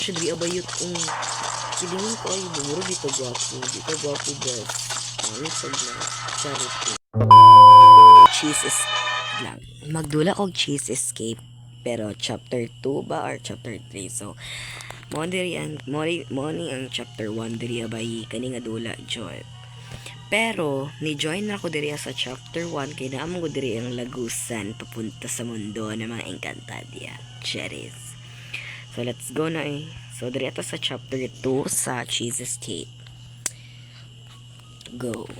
Siya di abayot kung kilingin ko ay bumuro dito gwapo best. Ano pag na charity. Cheese is lang. Magdula kog cheese escape pero chapter 2 ba or chapter 3. So mo diri ang ang chapter 1 diri abay kani nga dula joy. Pero ni join na ako diri sa chapter 1 kay naamo ko diri ang lagusan papunta sa mundo ng mga Encantadia. Cherries. So let's go na eh. So diri ato sa chapter 2 sa Cheese Escape. Go.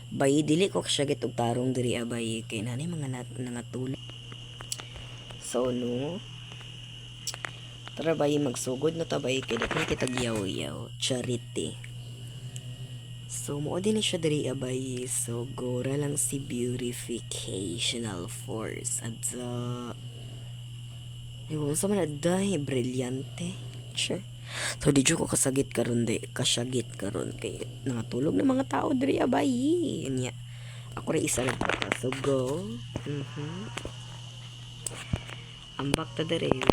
Bay dili ko siya gitog tarong diri abay kay nanay mga nangatulog. So no. Tara bay magsugod na tabay kay dakon kitag yaw-yaw. Charity. So mo din siya diri abay. So gora lang si beautificational force at ewan sa man dahi brilyante. Sure. So di ko kasagit karon kasyagit karon kay nangatulog na mga tao diri abay. Nya. Ako ra isa lang pa. So go. I'm back to the rail.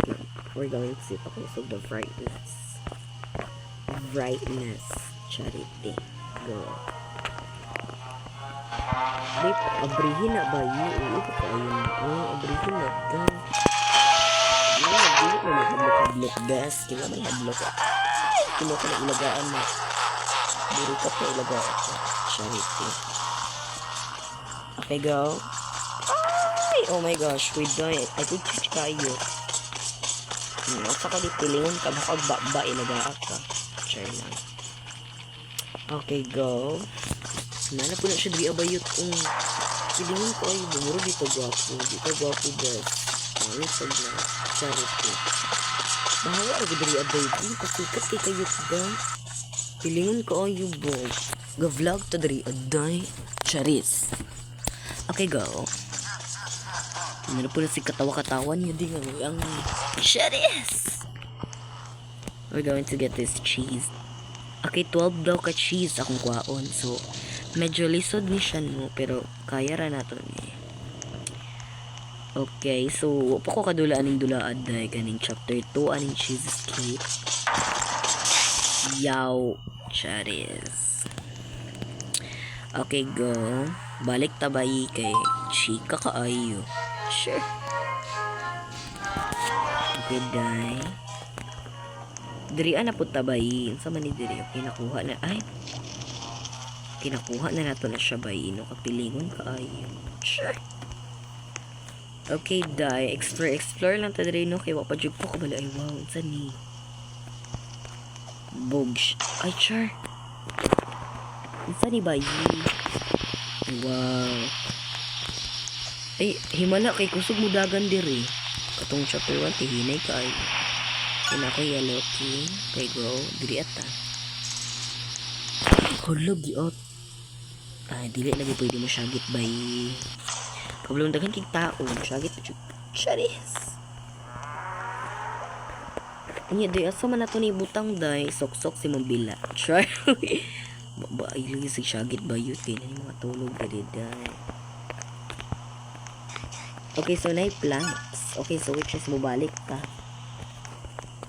We're going to see so the brightness. Brightness. Charity. Go. Lip, abrihin na ba yun? Ito pa yun. Abrihin na ka. Hindi ko nag-hadlok gas. Kaya may hadlok. Kino ko na ilagaan na. Buri ka pa ilagaan. Charity. Okay, go. Ay! Oh my gosh. Wait, I think chich kayo. Sa ka di pilingon ka. Baka ba ilagaan ka. Char lang. Okay, go. Nana po na siya di abayot kung pilingon ko ay bumuro dito gwapo best. Ano pag na charity. Bahawa ay diri abayot pasikat kay kayot ba pilingon ko ay bog ga-vlog to diri aday charis. Okay, go. Nana po na si katawa-katawan yun di nga ang charis. We're going to get this cheese. Okay, 12 daw ka cheese akong kwaon. So, medyo lisod ni siya no. Pero, kaya ra nato ni. Okay, so, pa ko kadula aning dulaad dahil kaning chapter 2 aning Cheese Escape. Yaw. Charis. Okay, go. Balik tabay kay chika kaayo. Sure. Okay, die. Diri ana pud tabay sa man ni diri kinakuha na kinakuha na nato na siya bay no kapilingon kaayo. Sure. Okay, dai explore lang ta diri no kay wa pa jud ko kabala ay wow unsa ni bugs ay char unsa ni bay wow ay himala kay kusog mo dagan diri katong chapter 1 tihinay kaayo. Kina ko yellow king kay go diri ata hulog giot ay dili lagi pwede mo syagit bay kabulong daghan kig tao syagit charis anya di asa man nato ni butang day sok si mambila try ba ay lagi sig syagit bayot kay na mga tulog diri day. Okay, so na plants. Okay, so which is mobalik ka.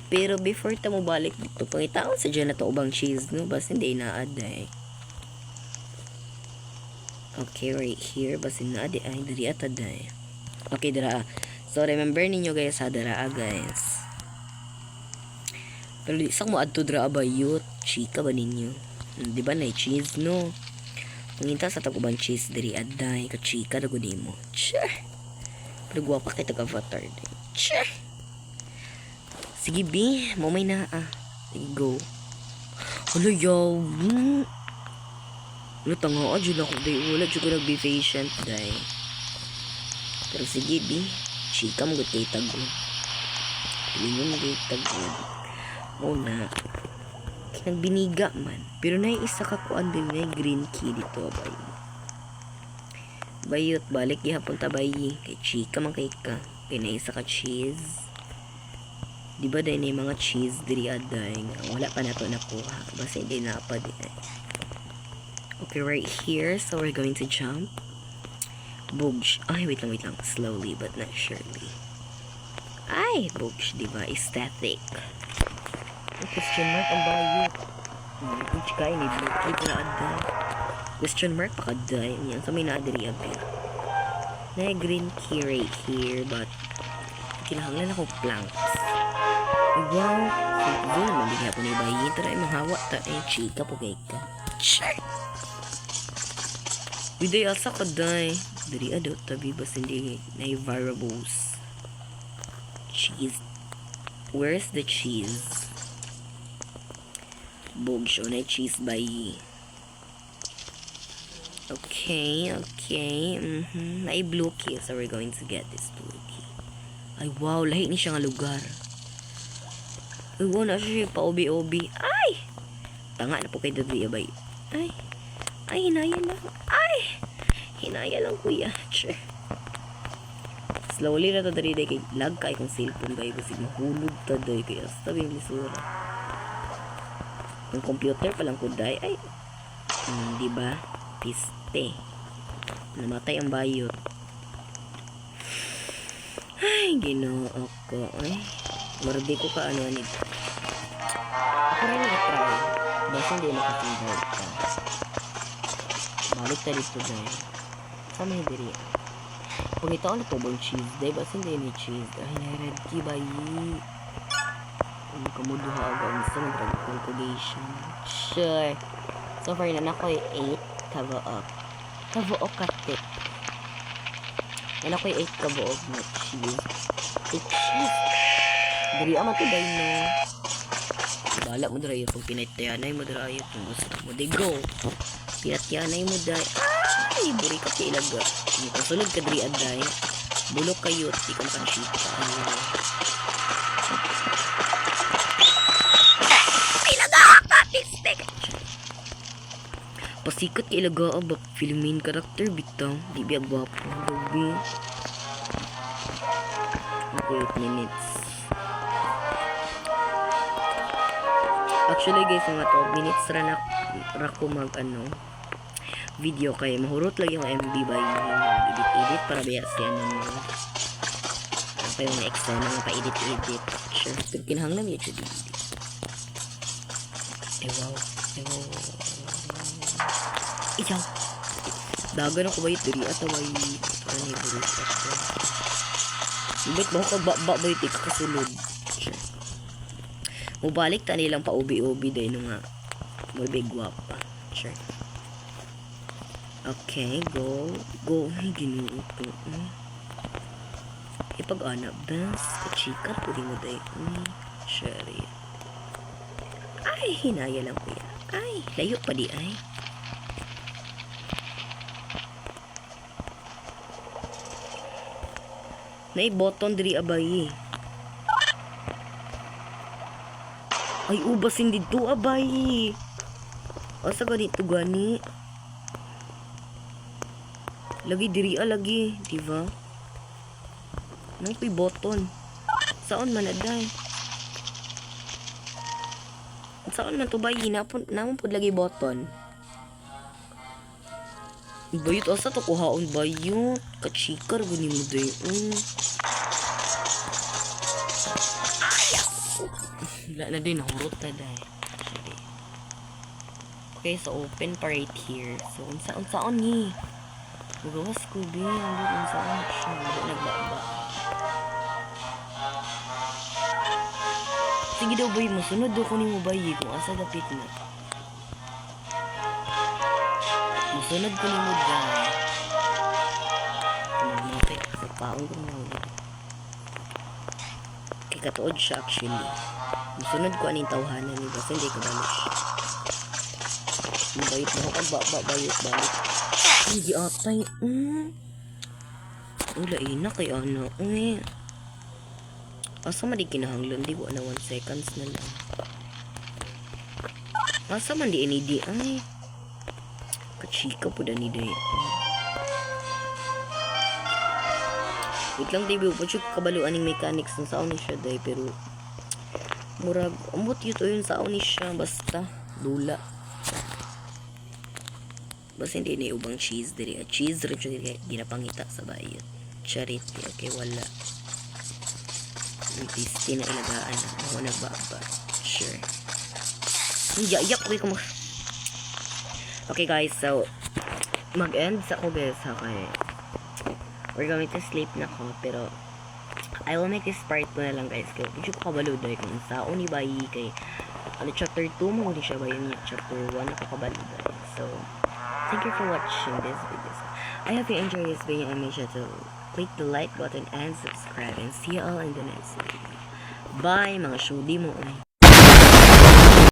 Pero before ta mo balik dito, pangitaon sa dyan na to ubang cheese, no? Basta hindi na-add Okay, right here. Basta na-add ay, dari ata day. Okay, dara. So, remember ninyo guys, ha, dara guys. Pero di sak mo add to dara ba yut? Chika ba ninyo? Di ba na cheese, no? Panginta sa tag-ubang cheese, dari aday. Ka-chika na gudi mo. Tsyah! Pero guwapa kay taga-avatar din. Tsyah! Sige, B. Mamay na, Sige, go. Hala, yaw. Wala, tanga, dyan ako, day. Wala, dyan ko nag-be patient, day. Pero sige, B. Chika mo kay tagod. Piling mo kay tagod. Muna. Nagbiniga man. Pero na isa ka kuan din na green key dito, bay. Bayot, balik, ihapon tabay. Kay chika man kay ka. Kaya na isa ka cheese. Di ba dahil na mga cheese diri aday wala pa na to nakuha basta hindi na pa din. Okay, right here, so we're going to jump. Boog. Ay, wait lang, slowly but not surely. Ay, books, di ba? Aesthetic. Question mark ang bayot. Kung chika ini blue kay ada. Question mark pakaday. Yan sa may naadiri abi. Na green key right here but kinahanglan ako planks. Wow, so maligya po ni bayi. Tara ay mahawa ta ay chika po kay ka. Sure. Biday asa kaday. Dari ado tabi bas hindi na variables. Cheese. Where's the cheese? Bog show na cheese by. Okay. May blue key, so we're going to get this blue key. Ay wow, lahi ni siya nga lugar. Ay wow, na siya pa-obi-obi. Ay! Tanga na po kay Daddy abay. Ay, hinaya lang. Ay! Hinaya lang kuya. Sure. Slowly na to dari kay lag kay kung cellphone ba kasi mahulog ta day kaya sabi ng lisura. Ang computer pa lang kuday ay di ba? Piste. Namatay ang bayot. Ay, Ginoo ko. Ay, mardi ko ka ano nito. Ako rin nag-try. Basta hindi makasunod ka. Balik tayo dito day. Sa may diri. Kung ito ano to bang cheese day, basta hindi may cheese. Ay, na-red key bayi. Ang kamuduha agad sa mga calculation. Sure. So far na ako 8 kabuok. Kabuok kate. Yan ako 8 kabuok na cheese. Cheese. Dari ama to dahil no. Bala mo dara yung pinatyanay mo dara yung gusto mo. They go. Pinatyanay mo dahil. Ay, buri ka ilaga. Kasunod ka dari aday. Bulok kayo. Di ka makashita. Pasikat kay ilaga ba film main character bitaw di biya gwapo gabi. Okay, 8 minutes. Actually guys, mga 12 minutes ra ko mag video kay mahurot lagi yung MB by edit para biya siya naman. Apa yung extra mga pa edit. Sure, kinahanglan yun siya dito. Wow. Iyaw. Dagan ako ba yung diri at away. Ano yung diri at ibig mo ka ba yung tika kasulod. Mubalik ta nilang pa ubi-ubi dahil nga may big guwapa. Sure. Okay, go. Ay, Ginoo ko. Ipag-anap bas. Kachika, pwede mo dahil. Sherry. Ay, hinaya lang kuya. Ay, layo pa di ay. Nay button diri abay. Ay ubas hindi to abay. Asa ganito gani? Lagi diri lagi, di ba? Nang pi button. Saan man aday? Saan man to bay? Namon pud lagi button. Bayot asa to kuhaon bayot. Kachikar gani mo day. Wala na din, nahurot na dahil. Okay, so open pa right here. So, unsaon ni? Magawas ko, be. Unsaon siya. Nagbaba. Sige daw, boy. Masunod daw ko ni mo, boy. Kung asa dapit na. Masunod ko ni mo, dahil. Mamatay. Sa paon ko na ulit. Katuod siya actually. Masunod ko aning tawhanan ni basta hindi ko balik. Mabayot na ako bayot balik. Hindi atay. Wala ina kay ano. Asa man di kinahanglan di ko na 1 seconds na lang. Asa man di ini di ay. Kachika po dani day. Wait lang tayo po siya kabaluan ng mechanics ng saon ni siya day pero murag umot yuto yun saon ni siya basta lula basta hindi na ubang cheese diri cheese rin siya ginapangita sa bayot charity okay wala Pisty na ilagaan. Ako nagbaba. Sure. Yak, wait ko Okay guys, so mag-end sa ko guys ha kay we're going to sleep na ko pero I will make this part mo na lang guys kaya medyo ko kabalo dahil kung sa ni bayi kay ano chapter 2 mo di siya ba yun chapter 1 nakakabalo dahil so thank you for watching this video. I hope you enjoyed this video and make sure to click the like button and subscribe and see you all in the next video. Bye mga shudi mo.